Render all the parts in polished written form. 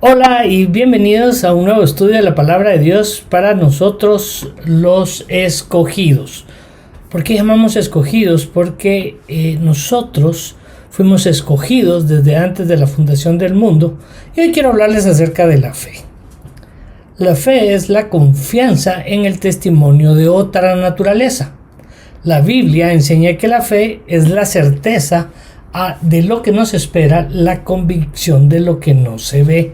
Hola y bienvenidos a un nuevo estudio de la palabra de Dios para nosotros los escogidos. ¿Por qué llamamos escogidos? Porque nosotros fuimos escogidos desde antes de la fundación del mundo y hoy quiero hablarles acerca de la fe. La fe es la confianza en el testimonio de otra naturaleza. La Biblia enseña que la fe es la certeza de lo que nos espera, la convicción de lo que no se ve.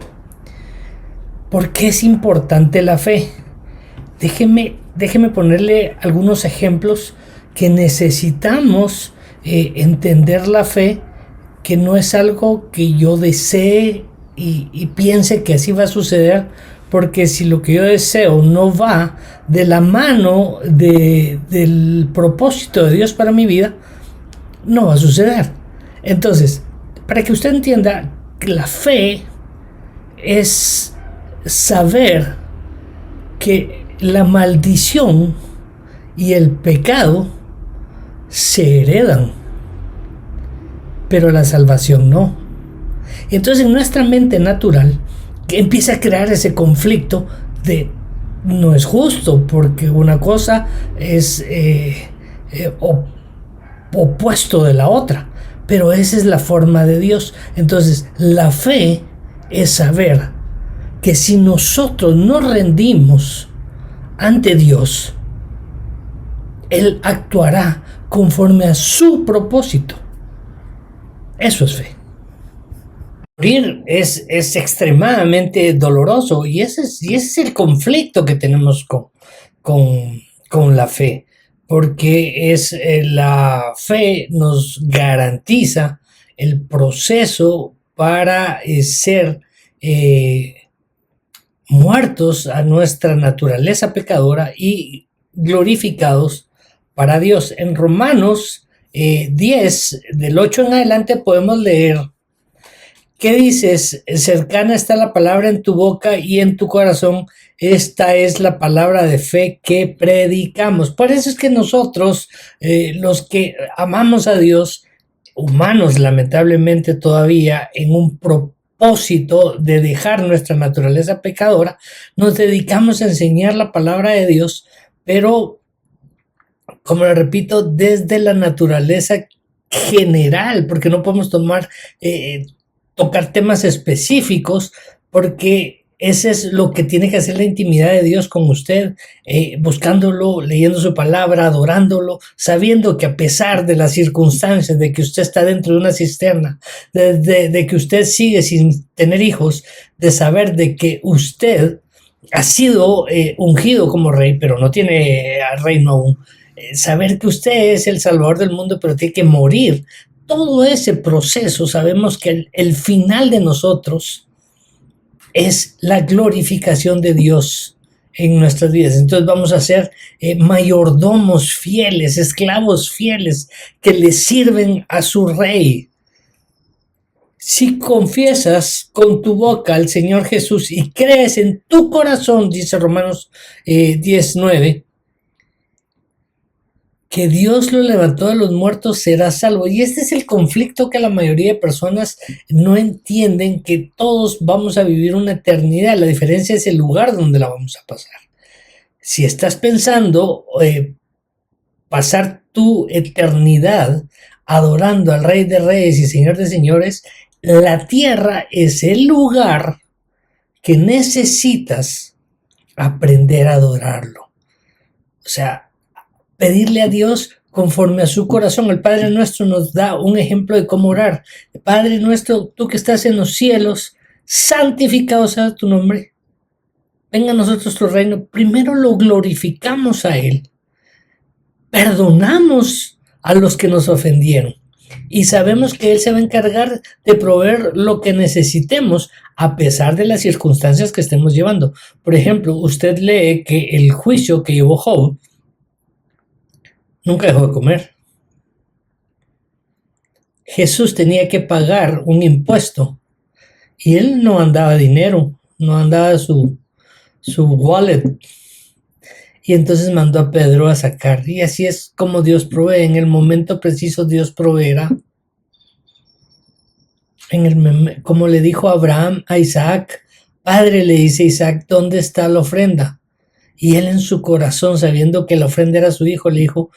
¿Por qué es importante la fe? Déjeme ponerle algunos ejemplos que necesitamos entender la fe, que no es algo que yo desee y piense que así va a suceder, porque si lo que yo deseo no va de la mano del propósito de Dios para mi vida, no va a suceder. Entonces, para que usted entienda que la fe es saber que la maldición y el pecado se heredan, pero la salvación no. Entonces en nuestra mente natural que empieza a crear ese conflicto de no es justo porque una cosa es opuesto de la otra, pero esa es la forma de Dios. Entonces la fe es saber que si nosotros nos rendimos ante Dios, Él actuará conforme a su propósito. Eso es fe. Morir es extremadamente doloroso y ese es el conflicto que tenemos con la fe, porque la fe nos garantiza el proceso para ser muertos a nuestra naturaleza pecadora y glorificados para Dios. En Romanos 10, del 8 en adelante, podemos leer ¿qué dices? Cercana está la palabra en tu boca y en tu corazón. Esta es la palabra de fe que predicamos. Por eso es que nosotros, los que amamos a Dios, humanos lamentablemente todavía, en un propósito de dejar nuestra naturaleza pecadora, nos dedicamos a enseñar la palabra de Dios, pero, como le repito, desde la naturaleza general, porque no podemos tocar temas específicos, porque ese es lo que tiene que hacer la intimidad de Dios con usted, buscándolo, leyendo su palabra, adorándolo, sabiendo que a pesar de las circunstancias, de que usted está dentro de una cisterna, de que usted sigue sin tener hijos, de saber de que usted ha sido ungido como rey, pero no tiene reino aún, saber que usted es el Salvador del mundo, pero tiene que morir. Todo ese proceso, sabemos que el final de nosotros es la glorificación de Dios en nuestras vidas. Entonces vamos a ser mayordomos fieles, esclavos fieles que le sirven a su rey. Si confiesas con tu boca al Señor Jesús y crees en tu corazón, dice Romanos 10:9, que Dios lo levantó de los muertos, será salvo. Y este es el conflicto que la mayoría de personas no entienden, que todos vamos a vivir una eternidad. La diferencia es el lugar donde la vamos a pasar. Si estás pensando pasar tu eternidad adorando al Rey de Reyes y Señor de Señores, la tierra es el lugar que necesitas aprender a adorarlo. O sea, pedirle a Dios conforme a su corazón. El Padre Nuestro nos da un ejemplo de cómo orar. Padre Nuestro, tú que estás en los cielos, santificado sea tu nombre. Venga a nosotros tu reino. Primero lo glorificamos a Él. Perdonamos a los que nos ofendieron. Y sabemos que Él se va a encargar de proveer lo que necesitemos a pesar de las circunstancias que estemos llevando. Por ejemplo, usted lee que el juicio que llevó Job, nunca dejó de comer. Jesús tenía que pagar un impuesto y él no andaba dinero, no andaba su wallet. Y entonces mandó a Pedro a sacar. Y así es como Dios provee. En el momento preciso Dios proveerá. Como le dijo a Abraham, a Isaac, Padre, le dice Isaac, ¿dónde está la ofrenda? Y él en su corazón, sabiendo que la ofrenda era su hijo, le dijo,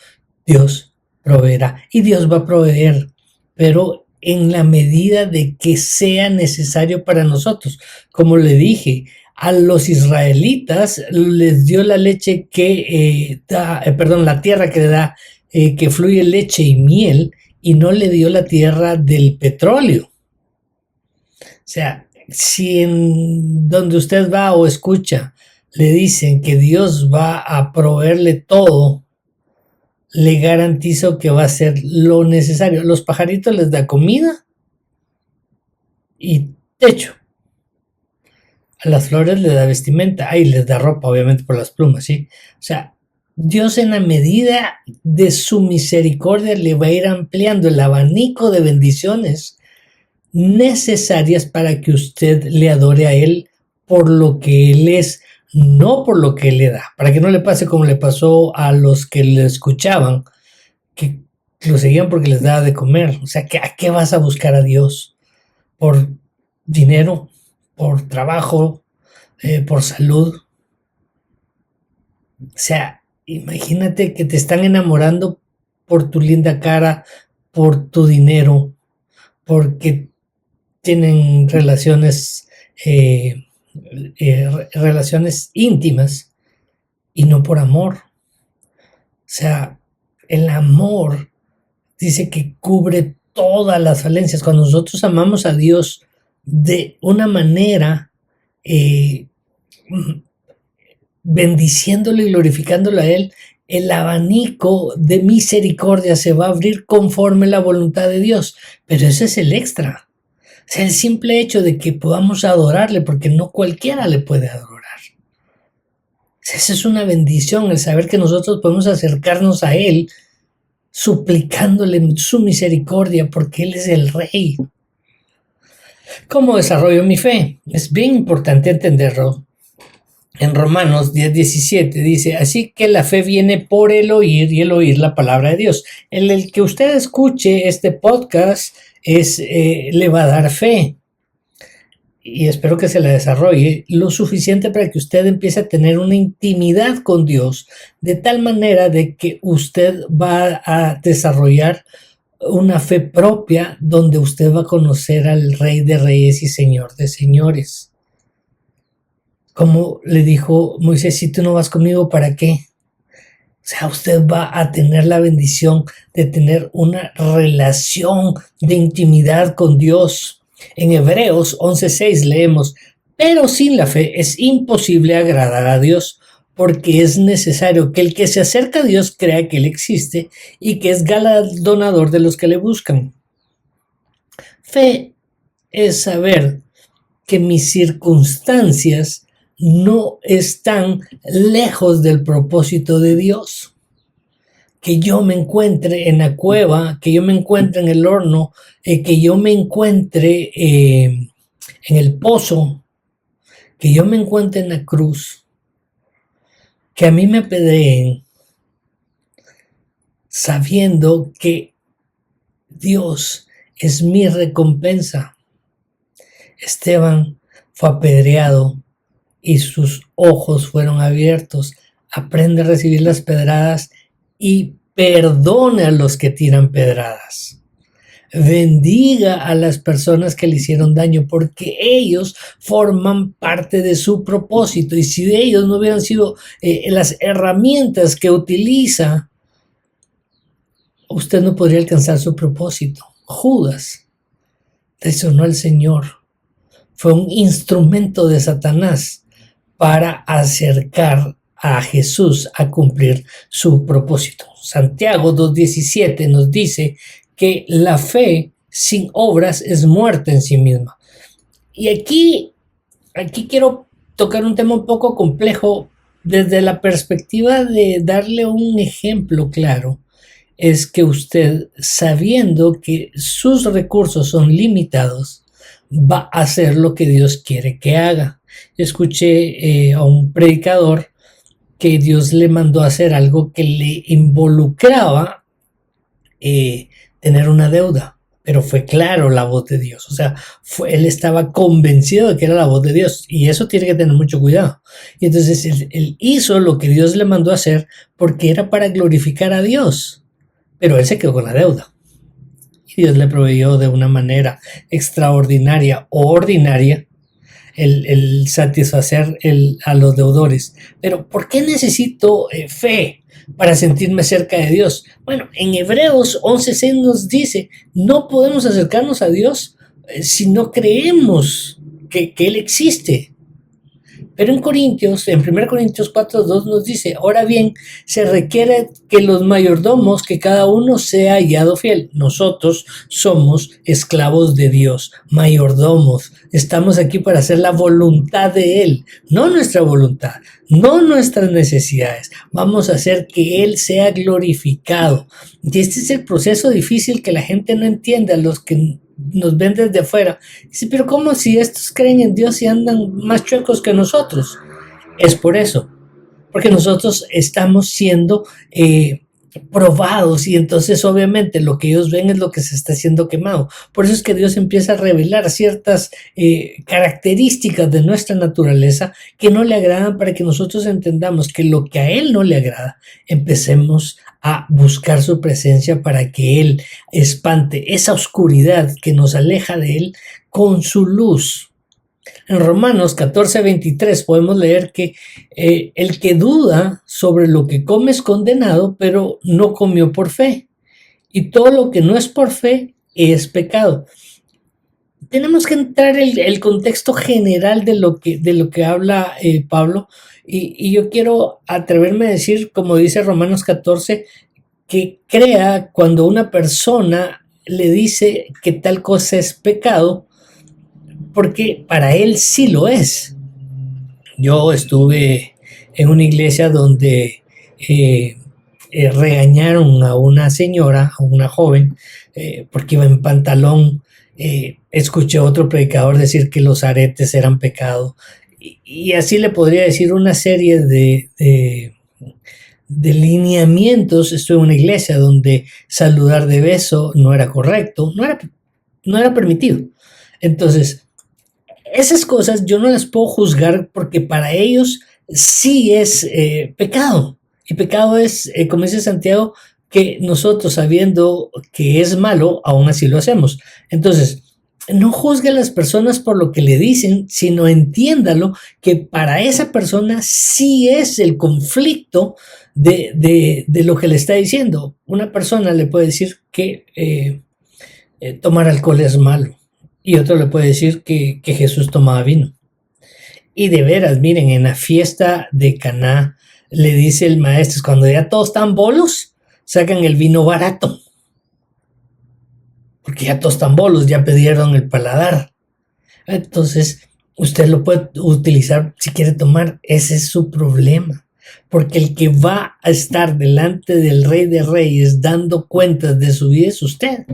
Dios proveerá. Y Dios va a proveer, pero en la medida de que sea necesario para nosotros. Como le dije, a los israelitas les dio la leche que la tierra que da, que fluye leche y miel, y no le dio la tierra del petróleo. O sea, si en donde usted va o escucha le dicen que Dios va a proveerle todo, le garantizo que va a ser lo necesario. Los pajaritos les da comida y techo. A las flores les da vestimenta. Ahí les da ropa, obviamente, por las plumas, ¿sí? O sea, Dios en la medida de su misericordia le va a ir ampliando el abanico de bendiciones necesarias para que usted le adore a Él por lo que Él es, no por lo que Él le da. Para que no le pase como le pasó a los que le escuchaban, que lo seguían porque les daba de comer. O sea, ¿a qué vas a buscar a Dios? ¿Por dinero? ¿Por trabajo? ¿Por salud? O sea, imagínate que te están enamorando por tu linda cara, por tu dinero, porque tienen relaciones íntimas y no por amor. O sea, el amor dice que cubre todas las falencias. Cuando nosotros amamos a Dios de una manera bendiciéndolo y glorificándolo a Él, el abanico de misericordia se va a abrir conforme la voluntad de Dios. Pero ese es el extra. O sea, el simple hecho de que podamos adorarle, porque no cualquiera le puede adorar. O sea, esa es una bendición, el saber que nosotros podemos acercarnos a Él suplicándole su misericordia, porque Él es el Rey. ¿Cómo desarrollo mi fe? Es bien importante entenderlo. En Romanos 10:17 dice, así que la fe viene por el oír y el oír la palabra de Dios. El que usted escuche este podcast le va a dar fe. Y espero que se la desarrolle lo suficiente para que usted empiece a tener una intimidad con Dios, de tal manera de que usted va a desarrollar una fe propia donde usted va a conocer al Rey de Reyes y Señor de Señores. Como le dijo Moisés, si tú no vas conmigo, ¿para qué? O sea, usted va a tener la bendición de tener una relación de intimidad con Dios. En Hebreos 11:6 leemos, pero sin la fe es imposible agradar a Dios, porque es necesario que el que se acerca a Dios crea que Él existe y que es galardonador de los que le buscan. Fe es saber que mis circunstancias no están lejos del propósito de Dios. Que yo me encuentre en la cueva, que yo me encuentre en el horno, que yo me encuentre en el pozo, que yo me encuentre en la cruz, que a mí me apedreen, sabiendo que Dios es mi recompensa. Esteban fue apedreado y sus ojos fueron abiertos. Aprende a recibir las pedradas y perdone a los que tiran pedradas. Bendiga a las personas que le hicieron daño, porque ellos forman parte de su propósito. Y si de ellos no hubieran sido las herramientas que utiliza, usted no podría alcanzar su propósito. Judas traicionó al Señor. Fue un instrumento de Satanás para acercar a Jesús a cumplir su propósito. Santiago 2:17 nos dice que la fe sin obras es muerta en sí misma. Y aquí quiero tocar un tema un poco complejo desde la perspectiva de darle un ejemplo claro. Es que usted, sabiendo que sus recursos son limitados, va a hacer lo que Dios quiere que haga. Escuché a un predicador que Dios le mandó a hacer algo que le involucraba tener una deuda. pero fue claro la voz de Dios. O sea, él estaba convencido de que era la voz de Dios, y eso tiene que tener mucho cuidado. Y entonces él hizo lo que Dios le mandó a hacer porque era para glorificar a Dios, pero él se quedó con la deuda. Y Dios le proveyó de una manera extraordinaria o ordinaria el satisfacer a los deudores. Pero ¿por qué necesito fe para sentirme cerca de Dios? Bueno, en Hebreos 11:6 nos dice, no podemos acercarnos a Dios si no creemos que Él existe. Pero en 1 Corintios 4:2 nos dice, ahora bien, se requiere que los mayordomos, que cada uno sea hallado fiel. Nosotros somos esclavos de Dios, mayordomos. Estamos aquí para hacer la voluntad de Él, no nuestra voluntad, no nuestras necesidades. Vamos a hacer que Él sea glorificado. Y este es el proceso difícil que la gente no entiende, a los que nos ven desde afuera. Dice, pero ¿cómo si estos creen en Dios y andan más chuecos que nosotros? Es por eso, porque nosotros estamos siendo probados, y entonces obviamente lo que ellos ven es lo que se está haciendo quemado. Por eso es que Dios empieza a revelar ciertas características de nuestra naturaleza que no le agradan, para que nosotros entendamos que lo que a Él no le agrada, empecemos a buscar su presencia para que Él espante esa oscuridad que nos aleja de Él con su luz. En Romanos 14:23 podemos leer que el que duda sobre lo que come es condenado, pero no comió por fe. Y todo lo que no es por fe es pecado. Tenemos que entrar en el contexto general de lo que habla Pablo, y yo quiero atreverme a decir, como dice Romanos 14, que crea cuando una persona le dice que tal cosa es pecado, porque para él sí lo es. Yo estuve en una iglesia donde regañaron a una señora, a una joven, porque iba en pantalón. Escuché a otro predicador decir que los aretes eran pecado. Y así le podría decir una serie de lineamientos. Estuve en una iglesia donde saludar de beso no era correcto, no era permitido. Entonces, esas cosas yo no las puedo juzgar, porque para ellos sí es pecado. Y pecado es, como dice Santiago, que nosotros, sabiendo que es malo, aún así lo hacemos. Entonces, no juzgue a las personas por lo que le dicen, sino entiéndalo que para esa persona sí es el conflicto de lo que le está diciendo. Una persona le puede decir que tomar alcohol es malo, y otro le puede decir que Jesús tomaba vino. Y de veras, miren, en la fiesta de Caná le dice el maestro, cuando ya todos están bolos, sacan el vino barato, porque ya todos están bolos, ya perdieron el paladar. Entonces, usted lo puede utilizar si quiere tomar, ese es su problema. Porque el que va a estar delante del Rey de Reyes dando cuentas de su vida es usted.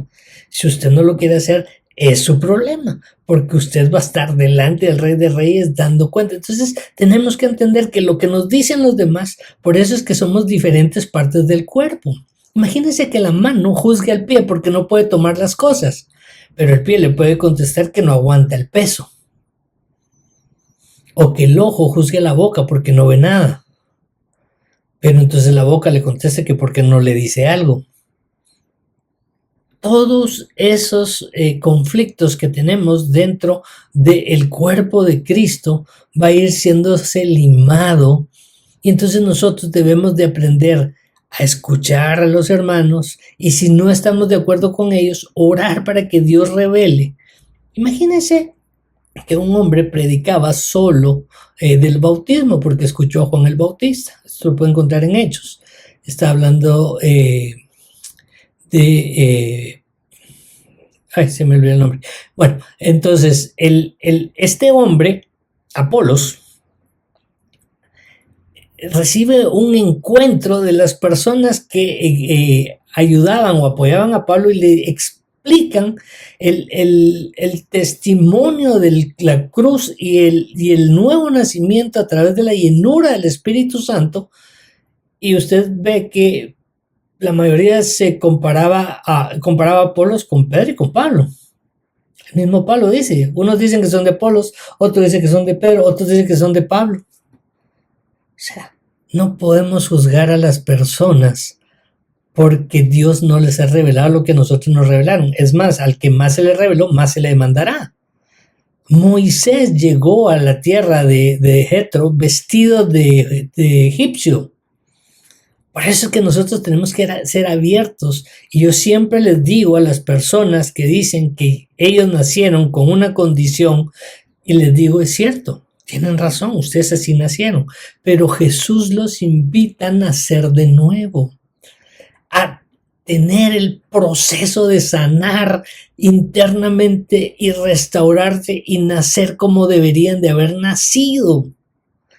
Si usted no lo quiere hacer, es su problema, porque usted va a estar delante del Rey de Reyes dando cuenta. Entonces tenemos que entender que lo que nos dicen los demás, por eso es que somos diferentes partes del cuerpo. Imagínense que la mano juzgue al pie porque no puede tomar las cosas, pero el pie le puede contestar que no aguanta el peso. O que el ojo juzgue a la boca porque no ve nada, pero entonces la boca le contesta que porque no le dice algo. Todos esos conflictos que tenemos dentro del cuerpo de Cristo va a ir siéndose limado, y entonces nosotros debemos de aprender a escuchar a los hermanos, y si no estamos de acuerdo con ellos, orar para que Dios revele. Imagínense que un hombre predicaba solo del bautismo porque escuchó a Juan el Bautista. Esto lo puede encontrar en Hechos. Está hablando se me olvidó el nombre. Bueno, entonces este hombre, Apolos, recibe un encuentro de las personas que ayudaban o apoyaban a Pablo, y le explican el testimonio de la cruz y el nuevo nacimiento a través de la llenura del Espíritu Santo. Y usted ve que la mayoría se comparaba a Apolos con Pedro y con Pablo. El mismo Pablo dice, unos dicen que son de Apolos, otros dicen que son de Pedro, otros dicen que son de Pablo. O sea, no podemos juzgar a las personas porque Dios no les ha revelado lo que nosotros nos revelaron. Es más, al que más se le reveló, más se le demandará. Moisés llegó a la tierra de Jetro vestido de egipcio. Por eso es que nosotros tenemos que ser abiertos. Y yo siempre les digo a las personas que dicen que ellos nacieron con una condición, y les digo, es cierto, tienen razón, ustedes así nacieron. Pero Jesús los invita a nacer de nuevo, a tener el proceso de sanar internamente y restaurarse y nacer como deberían de haber nacido.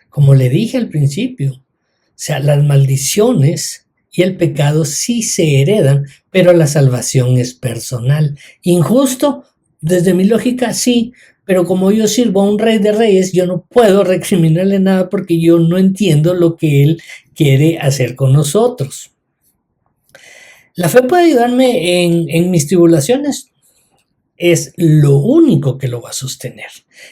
Como le dije al principio, o sea, las maldiciones y el pecado sí se heredan, pero la salvación es personal. Injusto, desde mi lógica, sí, pero como yo sirvo a un rey de reyes, yo no puedo recriminarle nada porque yo no entiendo lo que él quiere hacer con nosotros. La fe puede ayudarme en mis tribulaciones. Es lo único que lo va a sostener.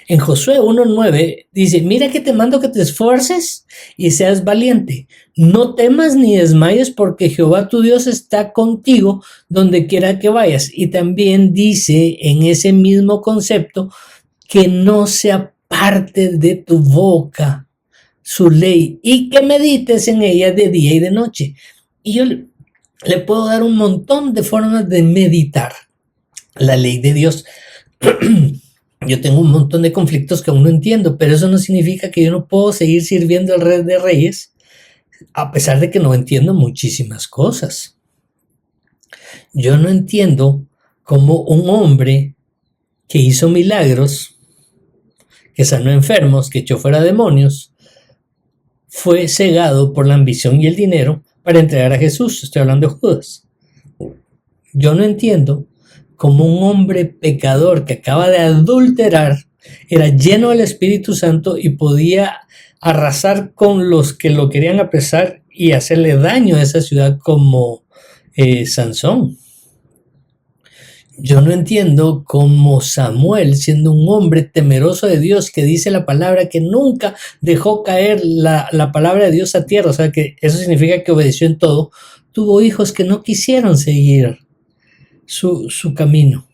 En Josué 1:9 dice, mira que te mando que te esfuerces y seas valiente. No temas ni desmayes porque Jehová tu Dios está contigo donde quiera que vayas. Y también dice en ese mismo concepto que no se aparte de tu boca su ley y que medites en ella de día y de noche. Y yo le puedo dar un montón de formas de meditar la ley de Dios. Yo tengo un montón de conflictos que aún no entiendo, pero eso no significa que yo no puedo seguir sirviendo al Rey de Reyes, a pesar de que no entiendo muchísimas cosas. Yo no entiendo cómo un hombre que hizo milagros, que sanó enfermos, que echó fuera demonios, fue cegado por la ambición y el dinero para entregar a Jesús. Estoy hablando de Judas. Yo no entiendo cómo un hombre pecador que acaba de adulterar era lleno del Espíritu Santo y podía arrasar con los que lo querían apresar y hacerle daño a esa ciudad como Sansón. Yo no entiendo cómo Samuel, siendo un hombre temeroso de Dios, que dice la palabra que nunca dejó caer la palabra de Dios a tierra, o sea que eso significa que obedeció en todo, tuvo hijos que no quisieron seguir su camino.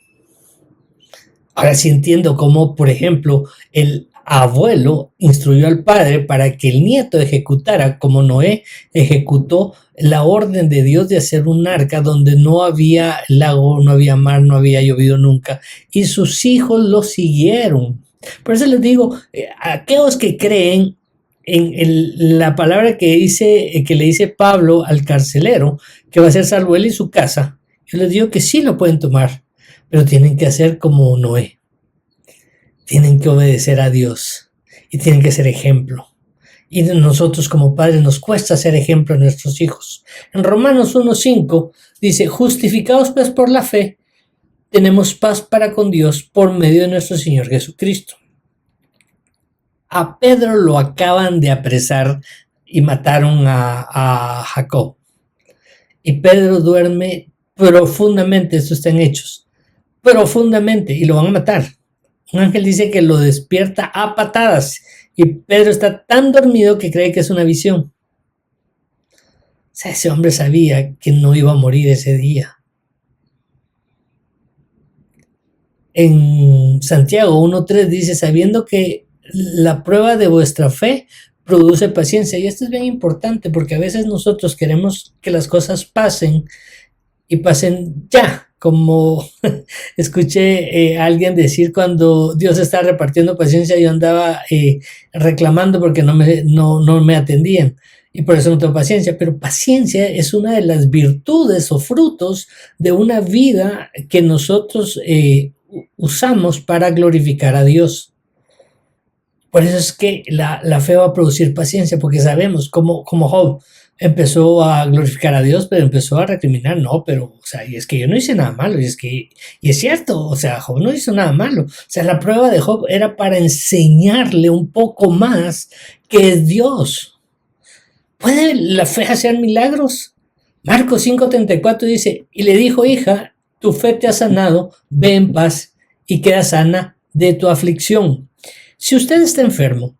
Ahora sí entiendo cómo, por ejemplo, el abuelo instruyó al padre para que el nieto ejecutara, como Noé ejecutó la orden de Dios de hacer un arca donde no había lago, no había mar, no había llovido nunca, y sus hijos lo siguieron. Por eso les digo, aquellos que creen en la palabra que le dice Pablo al carcelero, que va a ser salvo él y su casa, yo les digo que sí lo pueden tomar, pero tienen que hacer como Noé. Tienen que obedecer a Dios y tienen que ser ejemplo. Y nosotros como padres nos cuesta ser ejemplo a nuestros hijos. En Romanos 1:5 dice, justificados pues por la fe, tenemos paz para con Dios por medio de nuestro Señor Jesucristo. A Pedro lo acaban de apresar y mataron a Jacob. Y Pedro duerme profundamente, esto está en Hechos, profundamente, y lo van a matar. Un ángel dice que lo despierta a patadas y Pedro está tan dormido que cree que es una visión. O sea, ese hombre sabía que no iba a morir ese día. En Santiago 1:3 dice, sabiendo que la prueba de vuestra fe produce paciencia. Y esto es bien importante porque a veces nosotros queremos que las cosas pasen y pasen ya, como escuché a alguien decir cuando Dios estaba repartiendo paciencia, yo andaba reclamando porque no me atendían y por eso no tengo paciencia, pero paciencia es una de las virtudes o frutos de una vida que nosotros usamos para glorificar a Dios. Por eso es que la fe va a producir paciencia, porque sabemos como Job empezó a glorificar a Dios, pero empezó a recriminar, no, pero, o sea, y es que yo no hice nada malo, y es cierto, o sea, Job no hizo nada malo, o sea, la prueba de Job era para enseñarle un poco más que es Dios. ¿Puede la fe hacer milagros? Marcos 5:34 dice, y le dijo, hija, tu fe te ha sanado, ve en paz y queda sana de tu aflicción. Si usted está enfermo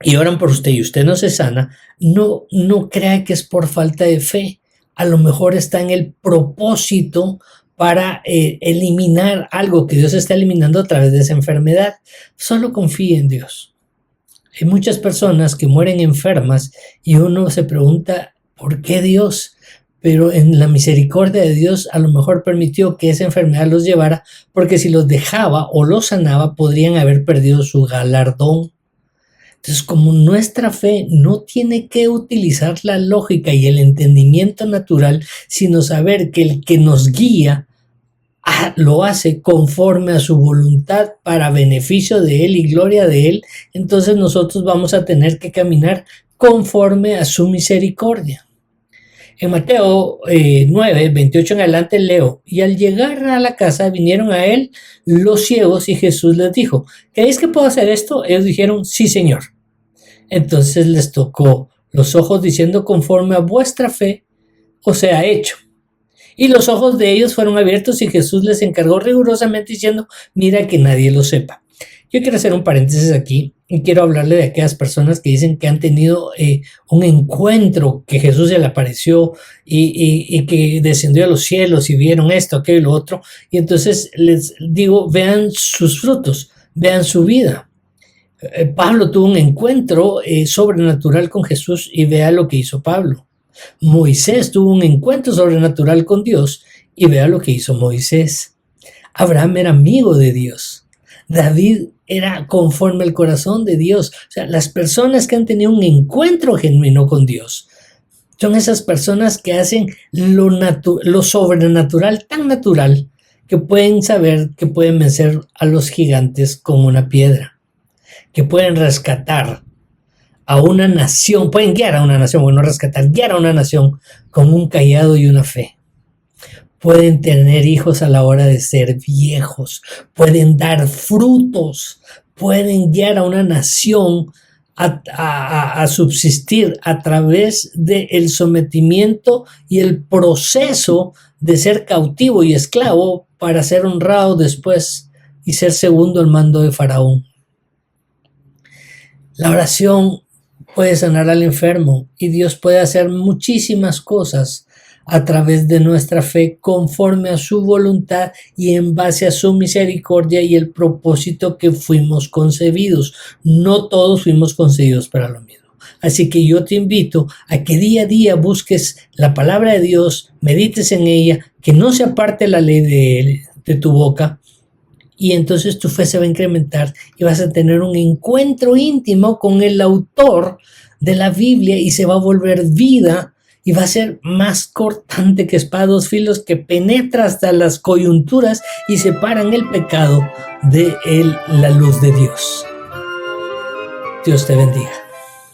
y oran por usted y usted no se sana, no crea que es por falta de fe. A lo mejor está en el propósito para eliminar algo que Dios está eliminando a través de esa enfermedad. Solo confíe en Dios. Hay muchas personas que mueren enfermas y uno se pregunta, ¿por qué Dios? Pero en la misericordia de Dios a lo mejor permitió que esa enfermedad los llevara, porque si los dejaba o los sanaba, podrían haber perdido su galardón. Entonces, como nuestra fe no tiene que utilizar la lógica y el entendimiento natural, sino saber que el que nos guía lo hace conforme a su voluntad para beneficio de Él y gloria de Él, entonces nosotros vamos a tener que caminar conforme a su misericordia. En Mateo 9, 28 en adelante leo, y al llegar a la casa vinieron a él los ciegos y Jesús les dijo, ¿creéis que puedo hacer esto? Ellos dijeron, sí, Señor. Entonces les tocó los ojos diciendo, conforme a vuestra fe os sea hecho. Y los ojos de ellos fueron abiertos y Jesús les encargó rigurosamente diciendo, mira que nadie lo sepa. Yo quiero hacer un paréntesis aquí y quiero hablarle de aquellas personas que dicen que han tenido un encuentro, que Jesús se le apareció y que descendió a los cielos y vieron esto, aquello y lo otro. Y entonces les digo, vean sus frutos, vean su vida. Pablo tuvo un encuentro sobrenatural con Jesús y vea lo que hizo Pablo. Moisés tuvo un encuentro sobrenatural con Dios y vea lo que hizo Moisés. Abraham era amigo de Dios. David era conforme al corazón de Dios. O sea, las personas que han tenido un encuentro genuino con Dios son esas personas que hacen lo sobrenatural tan natural que pueden saber que pueden vencer a los gigantes con una piedra, que pueden rescatar a una nación, pueden guiar a una nación, bueno, no rescatar, guiar a una nación con un cayado y una fe. Pueden tener hijos a la hora de ser viejos, pueden dar frutos, pueden guiar a una nación a subsistir a través del sometimiento y el proceso de ser cautivo y esclavo para ser honrado después y ser segundo al mando de Faraón. La oración puede sanar al enfermo y Dios puede hacer muchísimas cosas a través de nuestra fe conforme a su voluntad y en base a su misericordia y el propósito que fuimos concebidos. No todos fuimos concebidos para lo mismo. Así que yo te invito a que día a día busques la palabra de Dios, medites en ella, que no se aparte la ley de tu boca, y entonces tu fe se va a incrementar y vas a tener un encuentro íntimo con el autor de la Biblia y se va a volver vida y va a ser más cortante que espada de dos filos, que penetra hasta las coyunturas y separan el pecado de la luz de Dios. Dios te bendiga.